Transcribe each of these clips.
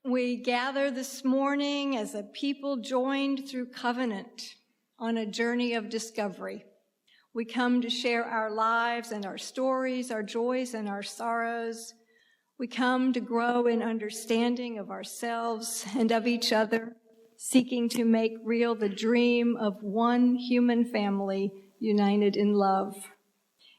We gather this morning as a people joined through covenant on a journey of discovery. We come to share our lives and our stories, our joys and our sorrows. We come to grow in understanding of ourselves and of each other, seeking to make real the dream of one human family united in love.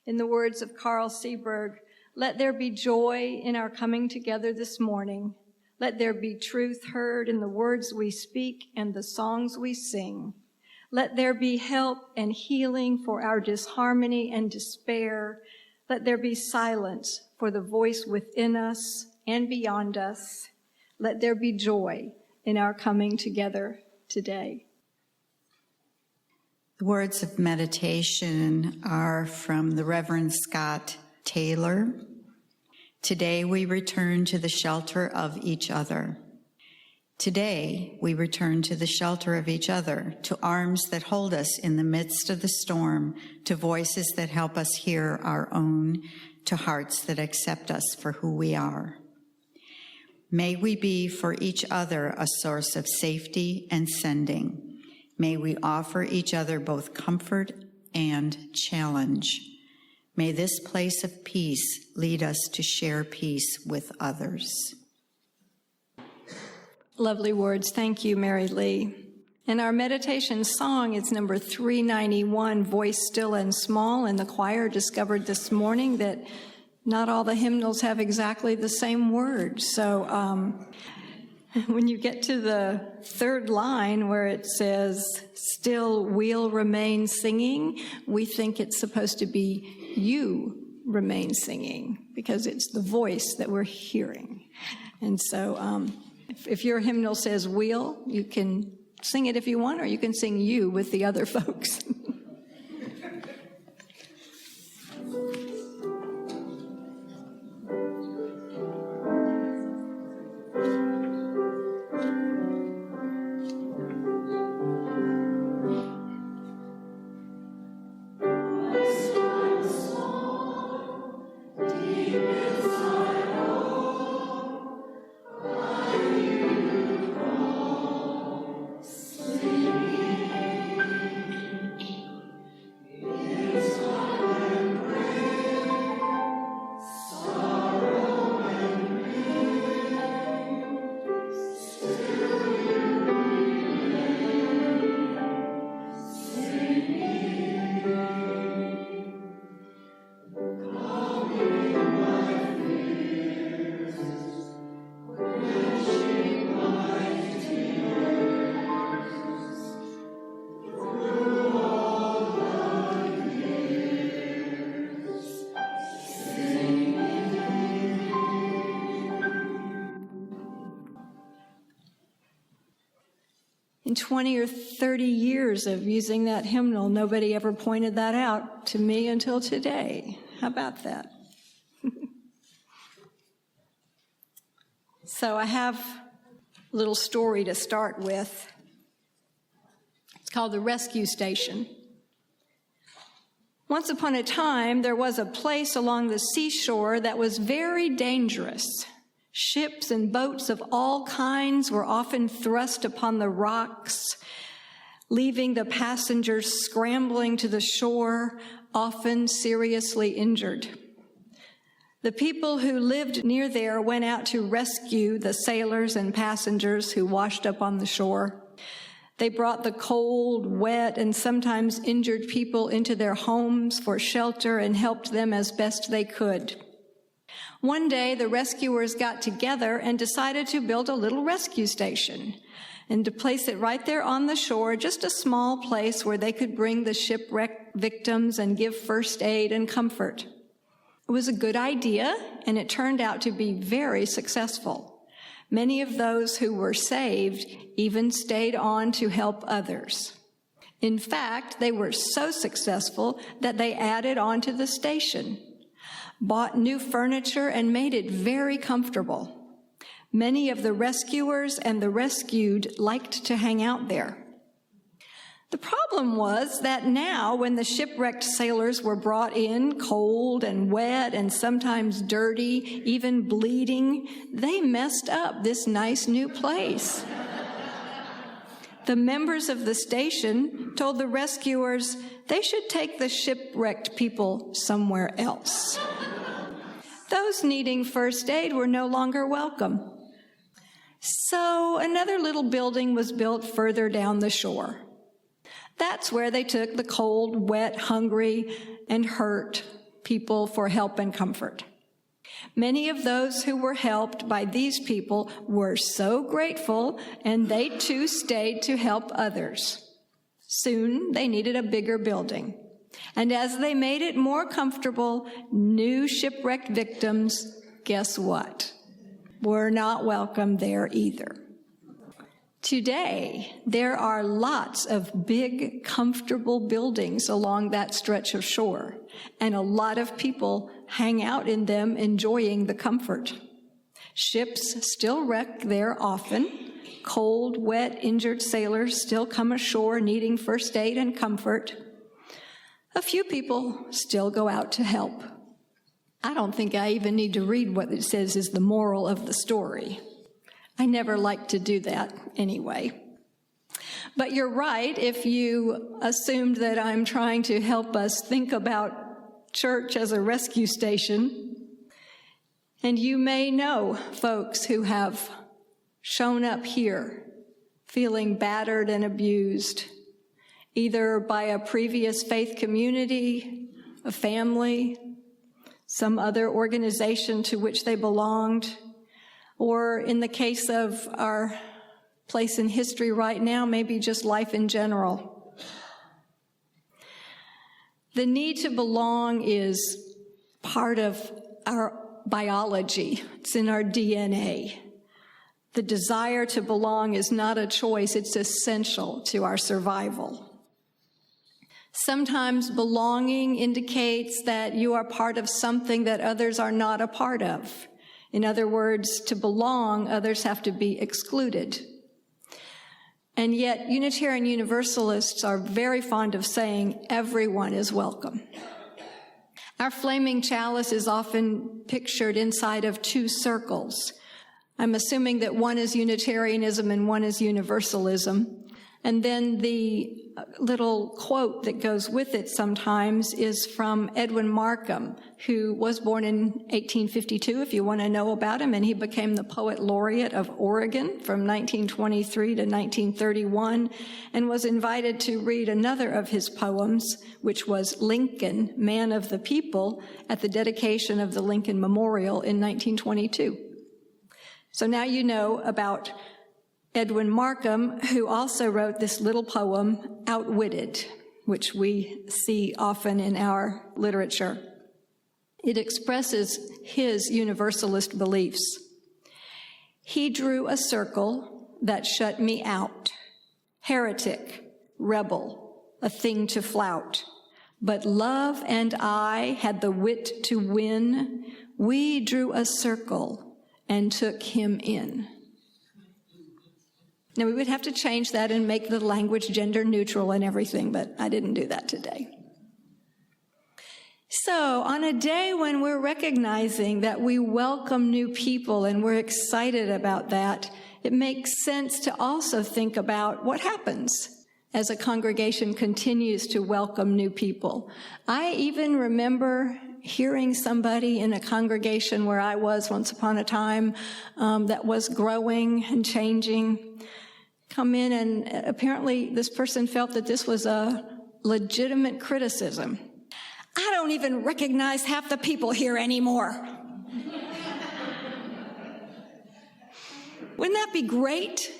In the words of Carl Seberg, let there be joy in our coming together this morning. Let there be truth heard in the words we speak and the songs we sing. Let there be help and healing for our disharmony and despair. Let there be silence for the voice within us and beyond us. Let there be joy in our coming together today. The words of meditation are from the Reverend Scott Taylor. Today we return to the shelter of each other. Today we return to the shelter of each other, to arms that hold us in the midst of the storm, to voices that help us hear our own, to hearts that accept us for who we are. May we be for each other a source of safety and sending. May we offer each other both comfort and challenge. May this place of peace lead us to share peace with others. Lovely words. Thank you, Mary Lee. And our meditation song is number 391, Voice Still and Small, and the choir discovered this morning that not all the hymnals have exactly the same words. So when you get to the third line where it says, still we'll remain singing, we think it's supposed to be you remain singing, because it's the voice that we're hearing. And so if your hymnal says we'll, you can sing it if you want, or you can sing you with the other folks. In 20 or 30 years of using that hymnal, nobody ever pointed that out to me until today. How about that? So I have a little story to start with. It's called The Rescue Station. Once upon a time, there was a place along the seashore that was very dangerous. Ships and boats of all kinds were often thrust upon the rocks, leaving the passengers scrambling to the shore, often seriously injured. The people who lived near there went out to rescue the sailors and passengers who washed up on the shore. They brought the cold, wet, and sometimes injured people into their homes for shelter and helped them as best they could. One day, the rescuers got together and decided to build a little rescue station and to place it right there on the shore, just a small place where they could bring the shipwreck victims and give first aid and comfort. It was a good idea, and it turned out to be very successful. Many of those who were saved even stayed on to help others. In fact, they were so successful that they added on to the station, bought new furniture, and made it very comfortable. Many of the rescuers and the rescued liked to hang out there. The problem was that now, when the shipwrecked sailors were brought in cold and wet and sometimes dirty, even bleeding, they messed up this nice new place. The members of the station told the rescuers they should take the shipwrecked people somewhere else. Those needing first aid were no longer welcome. So another little building was built further down the shore. That's where they took the cold, wet, hungry, and hurt people for help and comfort. Many of those who were helped by these people were so grateful, and they too stayed to help others. Soon, they needed a bigger building. And as they made it more comfortable, new shipwrecked victims, guess what? Were not welcome there either. Today, there are lots of big, comfortable buildings along that stretch of shore, and a lot of people hang out in them enjoying the comfort. Ships still wreck there often. Cold, wet, injured sailors still come ashore needing first aid and comfort. A few people still go out to help. I don't think I even need to read what it says is the moral of the story. I never like to do that anyway. But you're right if you assumed that I'm trying to help us think about church as a rescue station. And you may know folks who have shown up here feeling battered and abused, either by a previous faith community, a family, some other organization to which they belonged, or in the case of our place in history right now, maybe just life in general. The need to belong is part of our biology. It's in our DNA. The desire to belong is not a choice, it's essential to our survival. Sometimes belonging indicates that you are part of something that others are not a part of. In other words, to belong, others have to be excluded. And yet, Unitarian Universalists are very fond of saying everyone is welcome. Our flaming chalice is often pictured inside of two circles. I'm assuming that one is Unitarianism and one is Universalism. And then the little quote that goes with it sometimes is from Edwin Markham, who was born in 1852, if you want to know about him, and he became the Poet Laureate of Oregon from 1923 to 1931, and was invited to read another of his poems, which was Lincoln, Man of the People, at the dedication of the Lincoln Memorial in 1922. So now you know about Edwin Markham, who also wrote this little poem, Outwitted, which we see often in our literature. It expresses his universalist beliefs. He drew a circle that shut me out, heretic, rebel, a thing to flout. But love and I had the wit to win. We drew a circle and took him in. Now, we would have to change that and make the language gender neutral and everything, but I didn't do that today. So, on a day when we're recognizing that we welcome new people and we're excited about that, it makes sense to also think about what happens as a congregation continues to welcome new people. I even remember hearing somebody in a congregation where I was once upon a time that was growing and changing come in, and apparently this person felt that this was a legitimate criticism. I don't even recognize half the people here anymore. Wouldn't that be great?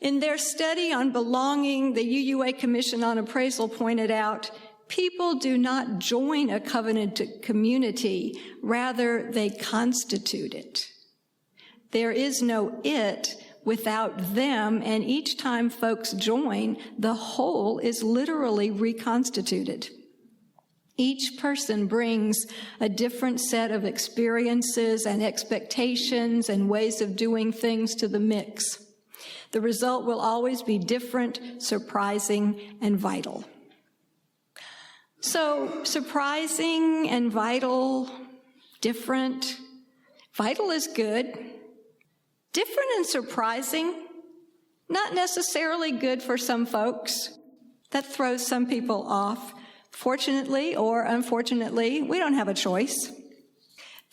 In their study on belonging, the UUA Commission on Appraisal pointed out, people do not join a covenanted community, rather they constitute it. There is no it without them, and each time folks join, the whole is literally reconstituted. Each person brings a different set of experiences and expectations and ways of doing things to the mix. The result will always be different, surprising, and vital. So, surprising and vital, different. Vital is good. Different and surprising, not necessarily good for some folks. That throws some people off. Fortunately or unfortunately, we don't have a choice.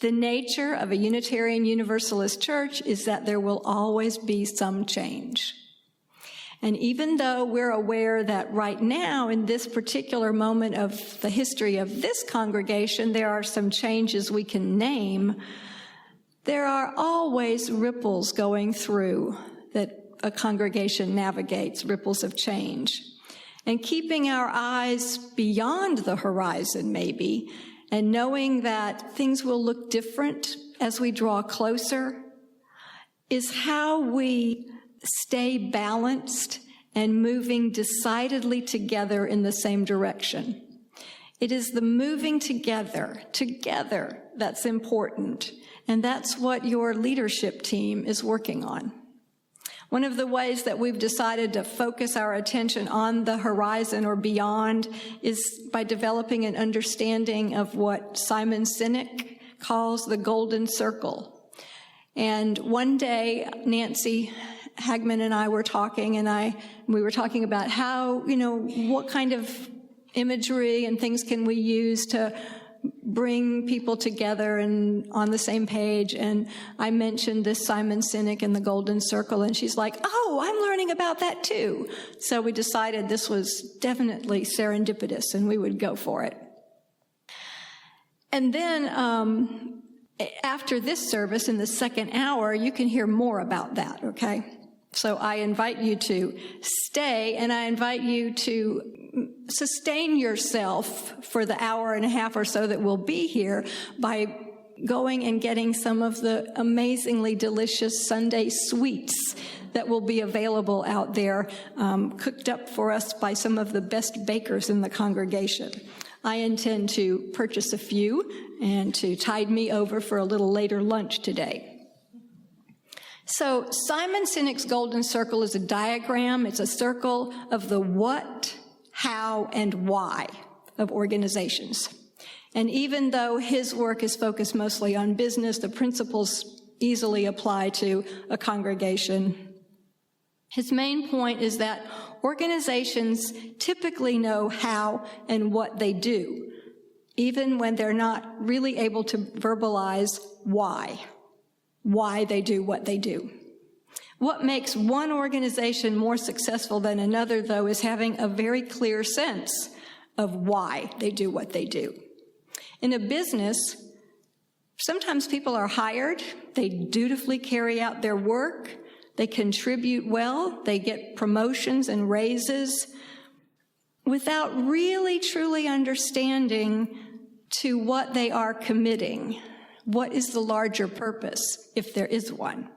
The nature of a Unitarian Universalist church is that there will always be some change. And even though we're aware that right now, in this particular moment of the history of this congregation, there are some changes we can name, there are always ripples going through that a congregation navigates, ripples of change. And keeping our eyes beyond the horizon, maybe, and knowing that things will look different as we draw closer, is how we stay balanced and moving decidedly together in the same direction. It is the moving together, that's important. And that's what your leadership team is working on. One of the ways that we've decided to focus our attention on the horizon or beyond is by developing an understanding of what Simon Sinek calls the golden circle. And one day, Nancy Hagman and I were talking, and we were talking about how, what kind of imagery and things can we use to bring people together and on the same page. And I mentioned this Simon Sinek and the Golden Circle, and she's like, oh, I'm learning about that too. So we decided this was definitely serendipitous and we would go for it. And then after this service in the second hour, you can hear more about that, okay? So I invite you to stay, and I invite you to sustain yourself for the hour and a half or so that we'll be here by going and getting some of the amazingly delicious Sunday sweets that will be available out there, cooked up for us by some of the best bakers in the congregation. I intend to purchase a few and to tide me over for a little later lunch today. So Simon Sinek's Golden Circle is a diagram. It's a circle of the what, how, and why of organizations. And even though his work is focused mostly on business, the principles easily apply to a congregation. His main point is that organizations typically know how and what they do, even when they're not really able to verbalize why they do what they do. What makes one organization more successful than another, though, is having a very clear sense of why they do what they do. In a business, sometimes people are hired, they dutifully carry out their work, they contribute well, they get promotions and raises without really truly understanding to what they are committing. What is the larger purpose, if there is one?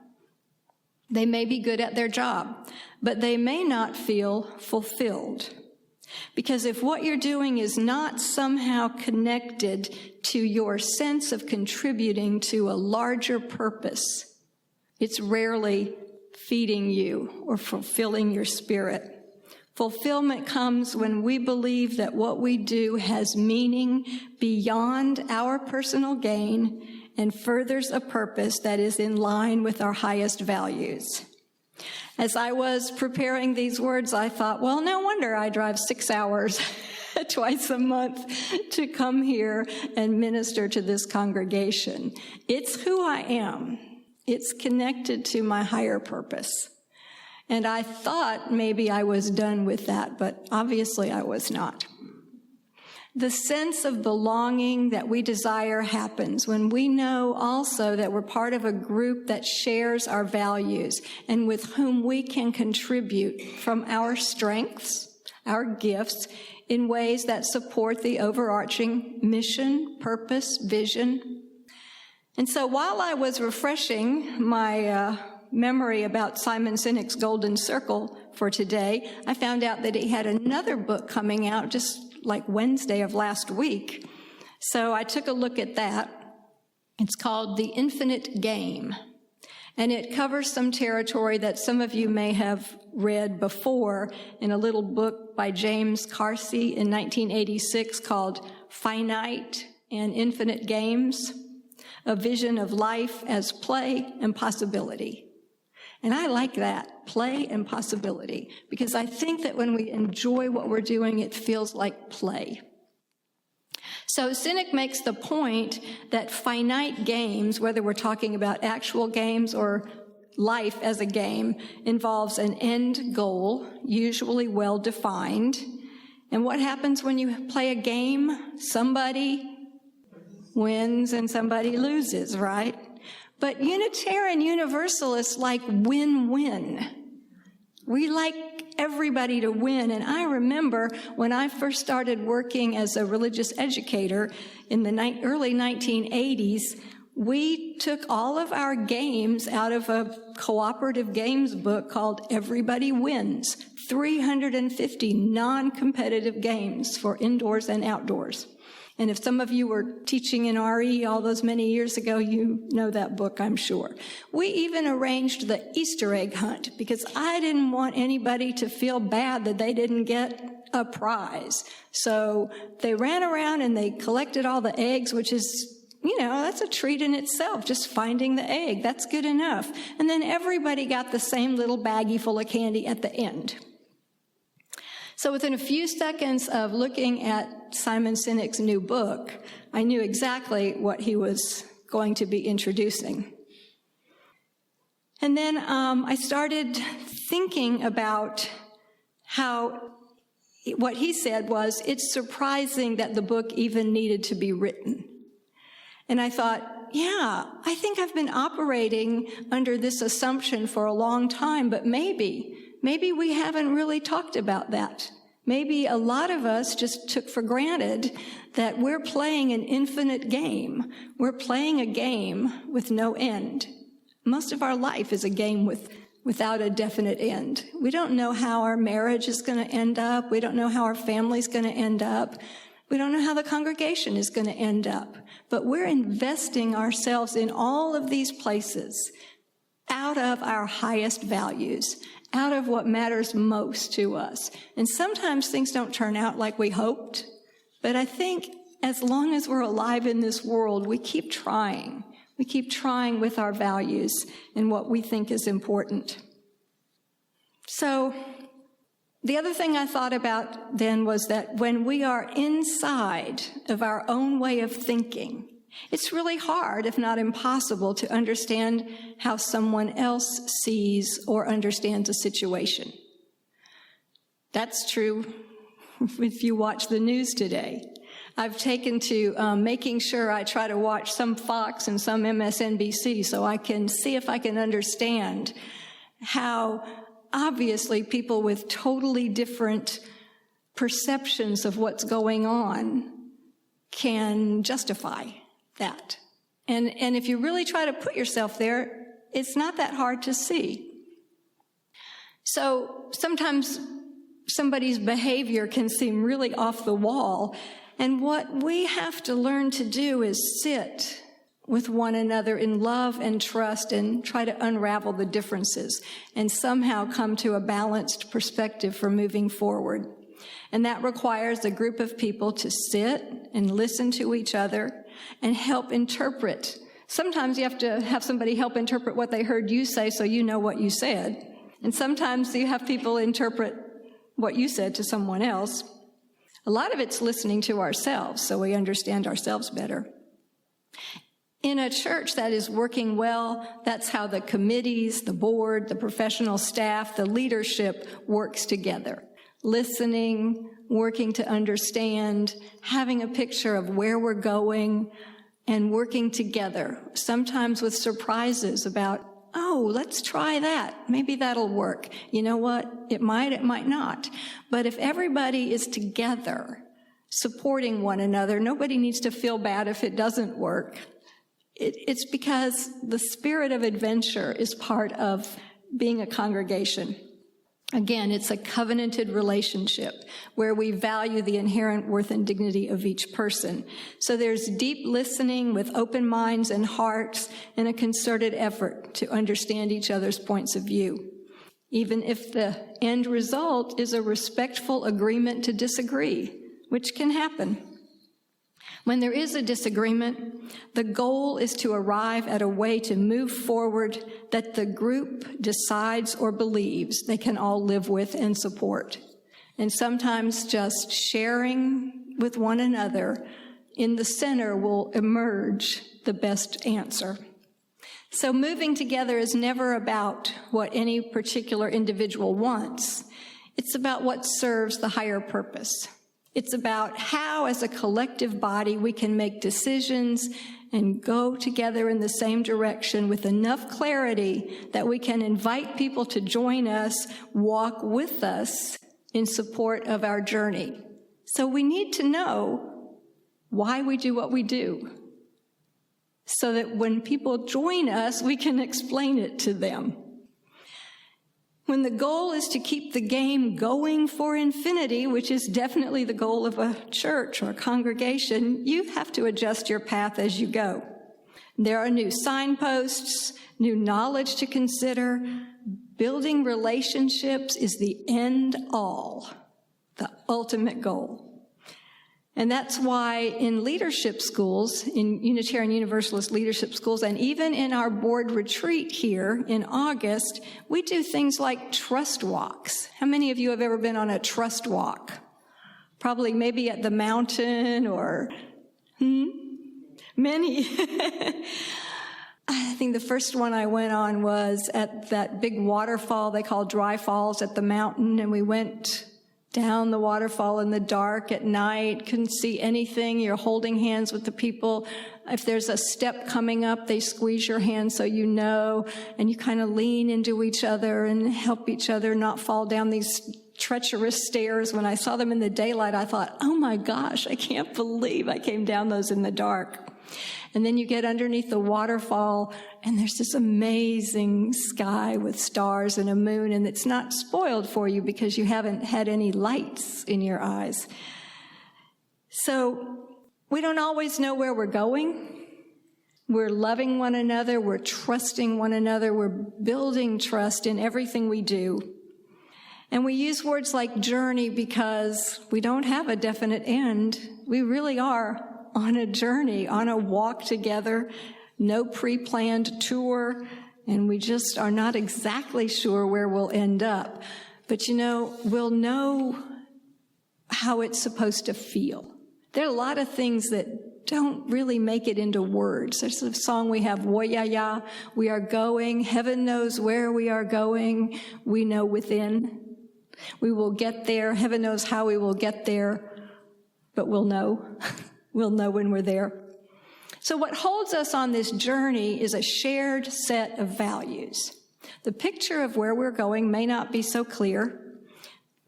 They may be good at their job, but they may not feel fulfilled. Because if what you're doing is not somehow connected to your sense of contributing to a larger purpose, it's rarely feeding you or fulfilling your spirit. Fulfillment comes when we believe that what we do has meaning beyond our personal gain and furthers a purpose that is in line with our highest values. As I was preparing these words, I thought, well, no wonder I drive 6 hours twice a month to come here and minister to this congregation. It's who I am. It's connected to my higher purpose. And I thought maybe I was done with that, but obviously I was not. The sense of belonging that we desire happens when we know also that we're part of a group that shares our values and with whom we can contribute from our strengths, our gifts, in ways that support the overarching mission, purpose, vision. And so while I was refreshing my memory about Simon Sinek's Golden Circle for today, I found out that he had another book coming out just like Wednesday of last week. So I took a look at that. It's called The Infinite Game. And it covers some territory that some of you may have read before in a little book by James Carsey in 1986 called Finite and Infinite Games, a vision of life as play and possibility. And I like that, play and possibility, because I think that when we enjoy what we're doing, it feels like play. So Sinek makes the point that finite games, whether we're talking about actual games or life as a game, involves an end goal, usually well-defined. And what happens when you play a game? Somebody wins and somebody loses, right? But Unitarian Universalists like win-win. We like everybody to win. And I remember when I first started working as a religious educator in the early 1980s, we took all of our games out of a cooperative games book called Everybody Wins, 350 non-competitive games for indoors and outdoors. And if some of you were teaching in RE all those many years ago, you know that book, I'm sure. We even arranged the Easter egg hunt because I didn't want anybody to feel bad that they didn't get a prize. So they ran around and they collected all the eggs, which is, that's a treat in itself, just finding the egg. That's good enough. And then everybody got the same little baggie full of candy at the end. So within a few seconds of looking at Simon Sinek's new book, I knew exactly what he was going to be introducing. And then I started thinking about how what he said was, it's surprising that the book even needed to be written. And I thought, yeah, I think I've been operating under this assumption for a long time, but maybe we haven't really talked about that. Maybe a lot of us just took for granted that we're playing an infinite game. We're playing a game with no end. Most of our life is a game without a definite end. We don't know how our marriage is going to end up. We don't know how our family's going to end up. We don't know how the congregation is going to end up. But we're investing ourselves in all of these places out of our highest values, out of what matters most to us. And sometimes things don't turn out like we hoped, but I think as long as we're alive in this world, we keep trying. We keep trying with our values and what we think is important. So the other thing I thought about then was that when we are inside of our own way of thinking, it's really hard, if not impossible, to understand how someone else sees or understands a situation. That's true if you watch the news today. I've taken to making sure I try to watch some Fox and some MSNBC so I can see if I can understand how obviously people with totally different perceptions of what's going on can justify that. And if you really try to put yourself there, it's not that hard to see. So sometimes somebody's behavior can seem really off the wall, and what we have to learn to do is sit with one another in love and trust and try to unravel the differences and somehow come to a balanced perspective for moving forward. And that requires a group of people to sit and listen to each other and help interpret. Sometimes you have to have somebody help interpret what they heard you say so you know what you said. And sometimes you have people interpret what you said to someone else. A lot of it's listening to ourselves so we understand ourselves better. In a church that is working well, that's how the committees, the board, the professional staff, the leadership works together. Listening, working to understand, having a picture of where we're going, and working together, sometimes with surprises about, oh, let's try that. Maybe that'll work. You know what? It might not. But if everybody is together, supporting one another, nobody needs to feel bad if it doesn't work. It's because the spirit of adventure is part of being a congregation. Again, it's a covenanted relationship where we value the inherent worth and dignity of each person. So there's deep listening with open minds and hearts and a concerted effort to understand each other's points of view, even if the end result is a respectful agreement to disagree, which can happen. When there is a disagreement, the goal is to arrive at a way to move forward that the group decides or believes they can all live with and support. And sometimes just sharing with one another in the center will emerge the best answer. So moving together is never about what any particular individual wants. It's about what serves the higher purpose. It's about how, as a collective body, we can make decisions and go together in the same direction with enough clarity that we can invite people to join us, walk with us in support of our journey. So we need to know why we do what we do, so that when people join us, we can explain it to them. When the goal is to keep the game going for infinity, which is definitely the goal of a church or a congregation, you have to adjust your path as you go. There are new signposts, new knowledge to consider. Building relationships is the end all, the ultimate goal. And that's why in leadership schools, in Unitarian Universalist leadership schools, and even in our board retreat here in August, we do things like trust walks. How many of you have ever been on a trust walk? Probably maybe at the mountain or, Many. I think the first one I went on was at that big waterfall they call Dry Falls at the mountain, and we went down the waterfall in the dark at night, couldn't see anything. You're holding hands with the people. If there's a step coming up, they squeeze your hand so you know, and you kind of lean into each other and help each other not fall down these treacherous stairs. When I saw them in the daylight, I thought, oh my gosh, I can't believe I came down those in the dark. And then you get underneath the waterfall, and there's this amazing sky with stars and a moon, and it's not spoiled for you because you haven't had any lights in your eyes. So we don't always know where we're going. We're loving one another. We're trusting one another. We're building trust in everything we do. And we use words like journey because we don't have a definite end. We really are on a journey, on a walk together, no pre-planned tour, and we just are not exactly sure where we'll end up. But we'll know how it's supposed to feel. There are a lot of things that don't really make it into words. There's a song we have, Woyaya, we are going, heaven knows where we are going, we know within. We will get there, heaven knows how we will get there, but we'll know. We'll know when we're there. So what holds us on this journey is a shared set of values. The picture of where we're going may not be so clear,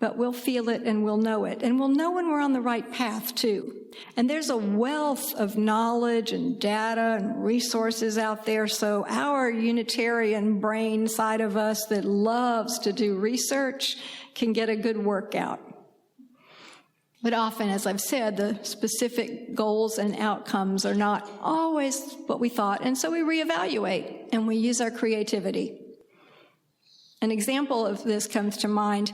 but we'll feel it and we'll know it. And we'll know when we're on the right path, too. And there's a wealth of knowledge and data and resources out there, so our Unitarian brain side of us that loves to do research can get a good workout. But often, as I've said, the specific goals and outcomes are not always what we thought, and so we reevaluate and we use our creativity. An example of this comes to mind.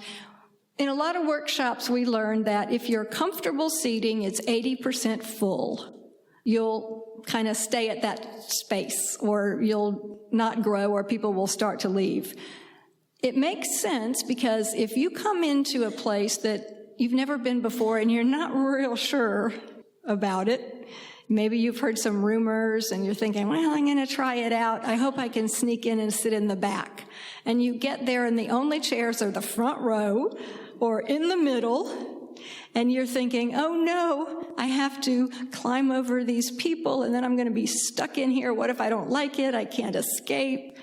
In a lot of workshops, we learned that if your comfortable seating is 80% full, you'll kind of stay at that space, or you'll not grow, or people will start to leave. It makes sense because if you come into a place that you've never been before and you're not real sure about it, maybe you've heard some rumors and you're thinking, well, I'm going to try it out. I hope I can sneak in and sit in the back. And you get there and the only chairs are the front row or in the middle, and you're thinking, oh no, I have to climb over these people and then I'm going to be stuck in here. What if I don't like it? I can't escape.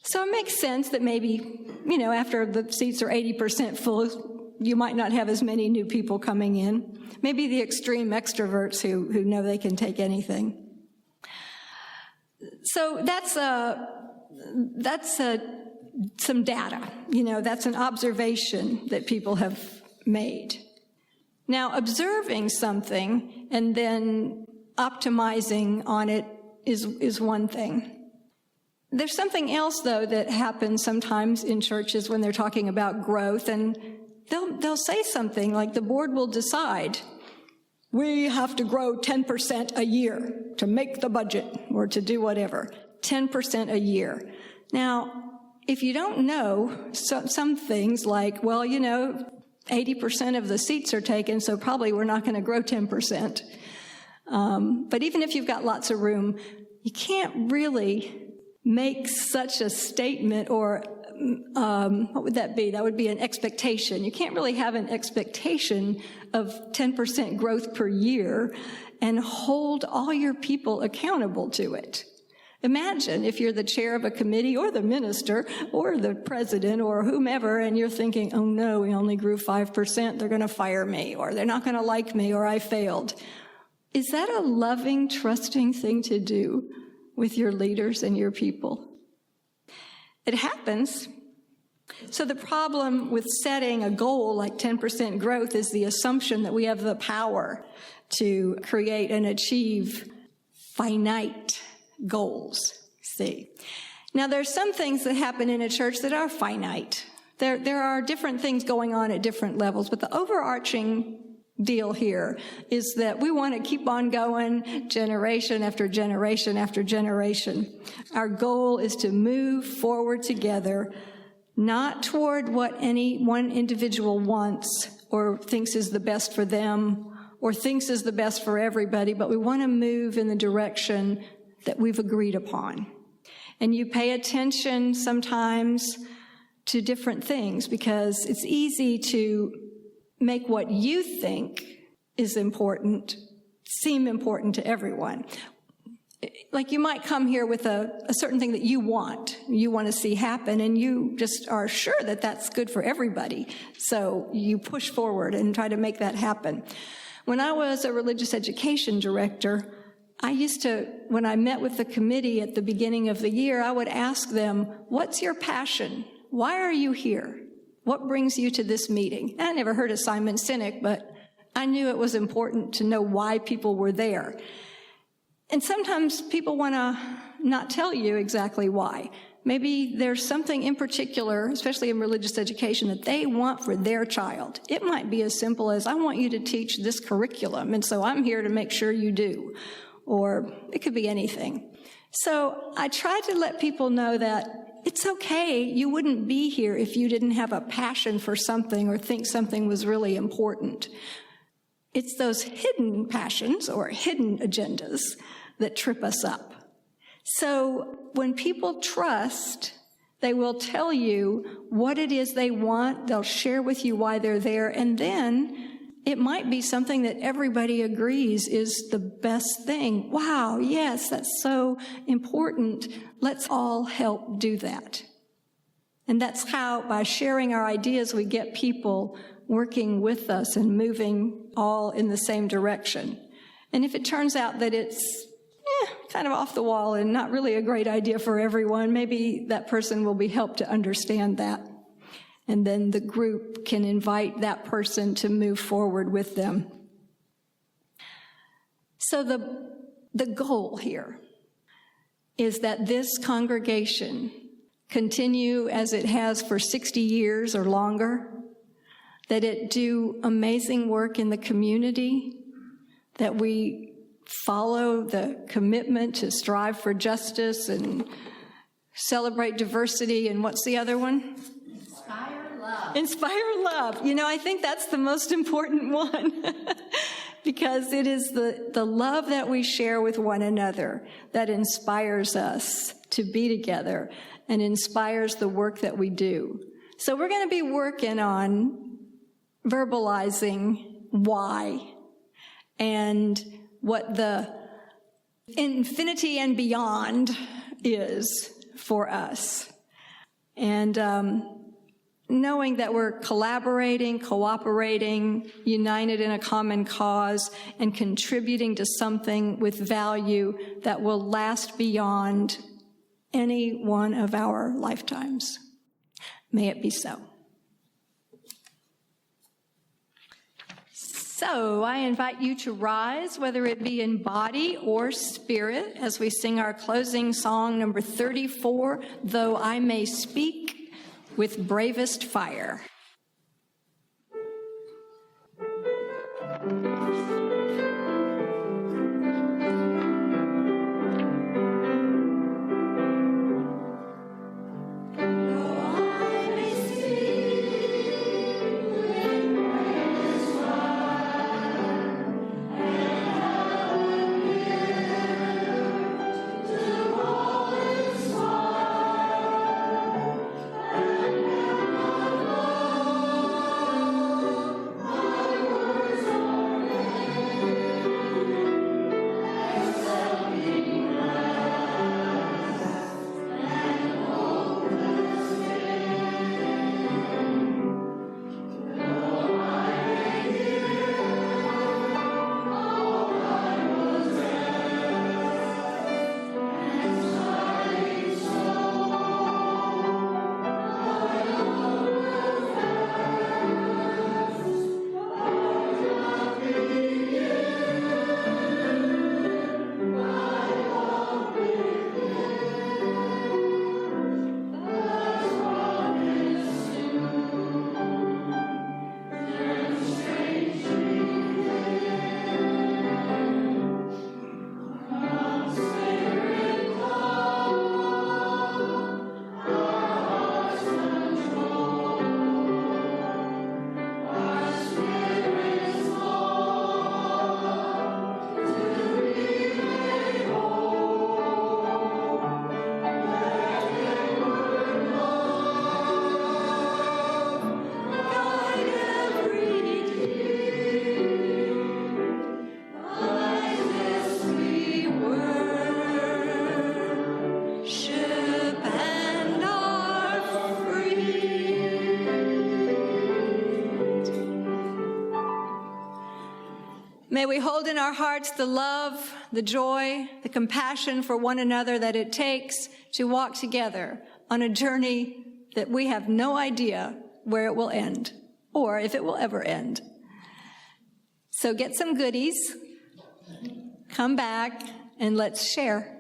So it makes sense that maybe, after the seats are 80% full, you might not have as many new people coming in. Maybe the extreme extroverts who know they can take anything. So that's a some data. That's an observation that people have made. Now, observing something and then optimizing on it is one thing. There's something else, though, that happens sometimes in churches when they're talking about growth, and they'll say something like the board will decide, we have to grow 10% a year to make the budget or to do whatever, 10% a year. Now, if you don't know some things like, 80% of the seats are taken, so probably we're not going to grow 10%. But even if you've got lots of room, you can't really make such a statement, or what would that be? That would be an expectation. You can't really have an expectation of 10% growth per year and hold all your people accountable to it. Imagine if you're the chair of a committee or the minister or the president or whomever, and you're thinking, oh no, we only grew 5%, they're going to fire me, or they're not going to like me, or I failed. Is that a loving, trusting thing to do with your leaders and your people? It happens. So the problem with setting a goal like 10% growth is the assumption that we have the power to create and achieve finite goals. See? Now, there's some things that happen in a church that are finite. There are different things going on at different levels, but the overarching deal here is that we want to keep on going generation after generation after generation. Our goal is to move forward together, not toward what any one individual wants or thinks is the best for them or thinks is the best for everybody, but we want to move in the direction that we've agreed upon. And you pay attention sometimes to different things because it's easy to make what you think is important seem important to everyone. Like you might come here with a certain thing that you want to see happen, and you just are sure that that's good for everybody. So you push forward and try to make that happen. When I was a religious education director, I used to, when I met with the committee at the beginning of the year, I would ask them, what's your passion? Why are you here? What brings you to this meeting? I never heard of Simon Sinek, but I knew it was important to know why people were there. And sometimes people want to not tell you exactly why. Maybe there's something in particular, especially in religious education, that they want for their child. It might be as simple as, I want you to teach this curriculum, and so I'm here to make sure you do. Or it could be anything. So I try to let people know that it's okay. You wouldn't be here if you didn't have a passion for something or think something was really important. It's those hidden passions or hidden agendas that trip us up. So when people trust, they will tell you what it is they want. They'll share with you why they're there. And then it might be something that everybody agrees is the best thing. Wow, yes, that's so important. Let's all help do that. And that's how, by sharing our ideas, we get people working with us and moving all in the same direction. And if it turns out that it's kind of off the wall and not really a great idea for everyone, maybe that person will be helped to understand that. And then the group can invite that person to move forward with them. So the goal here is that this congregation continue as it has for 60 years or longer, that it do amazing work in the community, that we follow the commitment to strive for justice and celebrate diversity, and what's the other one? Inspire love. I think that's the most important one because it is the love that we share with one another that inspires us to be together and inspires the work that we do. So we're going to be working on verbalizing why and what the infinity and beyond is for us. And knowing that we're collaborating, cooperating, united in a common cause, and contributing to something with value that will last beyond any one of our lifetimes. May it be so. So I invite you to rise, whether it be in body or spirit, as we sing our closing song, number 34, Though I May Speak with Bravest Fire. May we hold in our hearts the love, the joy, the compassion for one another that it takes to walk together on a journey that we have no idea where it will end or if it will ever end. So get some goodies, come back, and let's share.